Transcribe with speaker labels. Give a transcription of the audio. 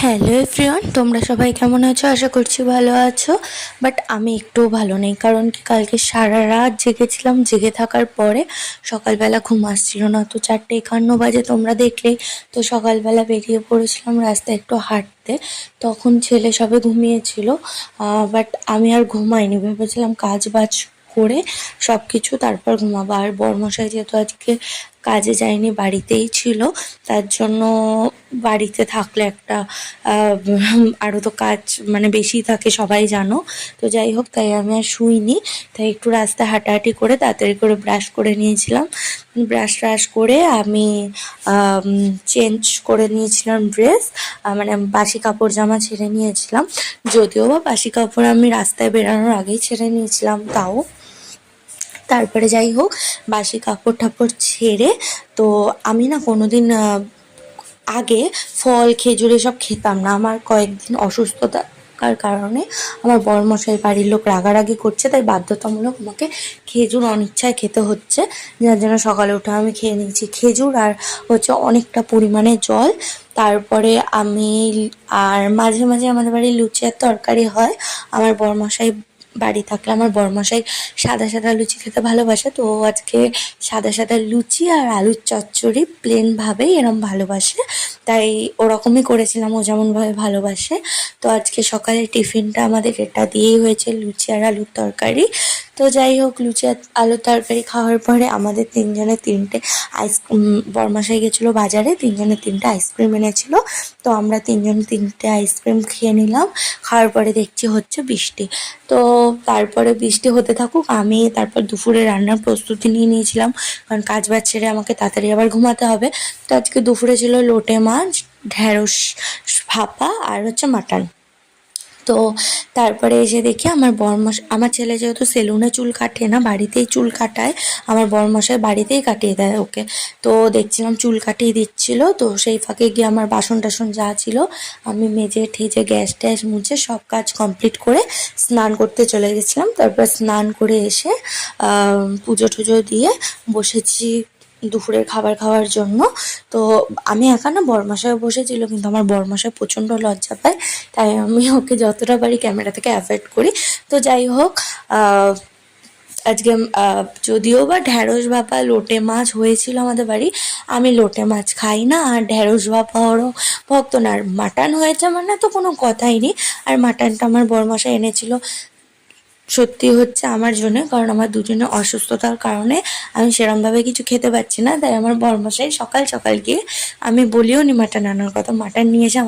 Speaker 1: Hello everyone, তোমরা সবাই কেমন আছো? আশা করছি ভালো আছো। বাট আমি একটুও ভালো নেই, কারণ কি কালকে সারা রাত জেগেছিলাম। জেগে থাকার পরে সকালবেলা ঘুম আসছিল না, তো 4:51 বাজে তোমরা দেখলেই। তো সকালবেলা বেরিয়ে পড়েছিলাম রাস্তায় একটু হাঁটতে। তখন ছেলে সবে ঘুমিয়েছিল, বাট আমি আর ঘুমাইনি। ভেবেছিলাম কাজ বাজ করে সব কিছু তারপর ঘুমাবো। আর বরমশাই যেহেতু আজকে কাজে যায়নি, বাড়িতেই ছিল, তার জন্য বাড়িতে থাকলে একটা আরও তো কাজ মানে বেশি থাকে, সবাই জানো। তো যাই হোক, তাই আমি আর শুইনি। তাই একটু রাস্তায় হাঁটাহাঁটি করে তাড়াতাড়ি করে ব্রাশ করে নিয়েছিলাম। ব্রাশ ট্রাশ করে আমি চেঞ্জ করে নিয়েছিলাম ড্রেস, মানে বাসি কাপড় জামা ছেড়ে নিয়েছিলাম। যদিও বা বাসি কাপড় আমি রাস্তায় বেরানোর আগেই ছেড়ে নিয়েছিলাম, তাও তারপরে যাই হোক, বাসি কাপড় টাপড় ছেড়ে, তো আমি না কোনোদিন আগে ফল খেজুর এসব খেতাম না। আমার কয়েকদিন অসুস্থতার কারণে আমার বরমশাই বাড়ির লোক রাগারাগি করছে, তাই বাধ্যতামূলক আমাকে খেজুর অনিচ্ছায় খেতে হচ্ছে। যার জন্য সকালে উঠে আমি খেয়ে নিয়েছি খেজুর আর হচ্ছে অনেকটা পরিমাণে জল। তারপরে আমি আর মাঝে মাঝে আমাদের বাড়ি লুচি আর তরকারি হয়। আমার বরমশাই বাড়ি থাকলে আমার বরমশাই সাদা সাদা লুচি খেতে ভালোবাসে, তো আজকে সাদা সাদা লুচি আর আলুর চচ্চড়ি প্লেনভাবেই এরম ভালোবাসে, তাই ওরকমই করেছিলাম, ও যেমনভাবে ভালোবাসে। তো আজকে সকালে টিফিনটা আমাদের এটা দিয়েই হয়েছে, লুচি আর আলুর তরকারি। তো যাই হোক, লুচি আর আলুর তরকারি খাওয়ার পরে আমাদের তিনজনের তিনটে আইসক্রিম, বরমশাই গেছিলো বাজারে, তিনজনের তিনটে আইসক্রিম এনেছিল। তো আমরা তিনজন তিনটে আইসক্রিম খেয়ে নিলাম। খাওয়ার পরে দেখছি হচ্ছে বৃষ্টি। তো তারপরে বৃষ্টি হতে থাকুক, আমি তারপর দুপুরে রান্নার প্রস্তুতি নিয়ে নিয়েছিলাম, কারণ কাজ বাজ ছেড়ে আমাকে তাড়াতাড়ি আবার ঘুমাতে হবে। তো আজকে দুপুরে ছিল লোটে মাছ, ঢ্যাঁড়স ভাপা আর হচ্ছে মাটন। তো তারপরে এসে দেখি আমার ছেলে যেহেতু সেলুনে চুল কাটে না, বাড়িতেই চুল কাটায়, আমার বরমশাই বাড়িতেই কাটিয়ে দেয় ওকে। তো দেখছিলাম চুল কাটিয়ে দিচ্ছিল, তো সেই ফাঁকে গিয়ে আমার বাসন টাসন যা ছিল আমি মেজে ঠেজে গ্যাস ট্যাস মুছে সব কাজ কমপ্লিট করে স্নান করতে চলে গেছিলাম। তারপর স্নান করে এসে পুজো টুজো দিয়ে বসেছি দুপুরের খাবার খাওয়ার জন্য। তো আমি একা না, বরমশাইও বসেছিল, কিন্তু আমার বরমশাই প্রচণ্ড লজ্জা পায়, তাই আমি ওকে যতটা পারি ক্যামেরা থেকে অ্যাভয়েড করি। তো যাই হোক, আজকে যদিও বা ঢ্যাঁড়স ভাপা লোটে মাছ হয়েছিল আমাদের বাড়ি, আমি লোটে মাছ খাই না, আর ঢ্যাঁড়স ভাপারও ভক্ত না। আর মাটন হয়েছে মানে তো কোনো কথাই নেই। আর মাটনটা আমার বরমশাই এনেছিল সত্যি হচ্ছে আমার জন্য, কারণ আমার দুজনের অসুস্থতার কারণে আমি সেরমভাবে কিছু খেতে পারছি না। তাই আমার বরমশাই সকাল সকাল গিয়ে, আমি বলিও নি মাটন আনার কথা, মাটন নিয়ে এসে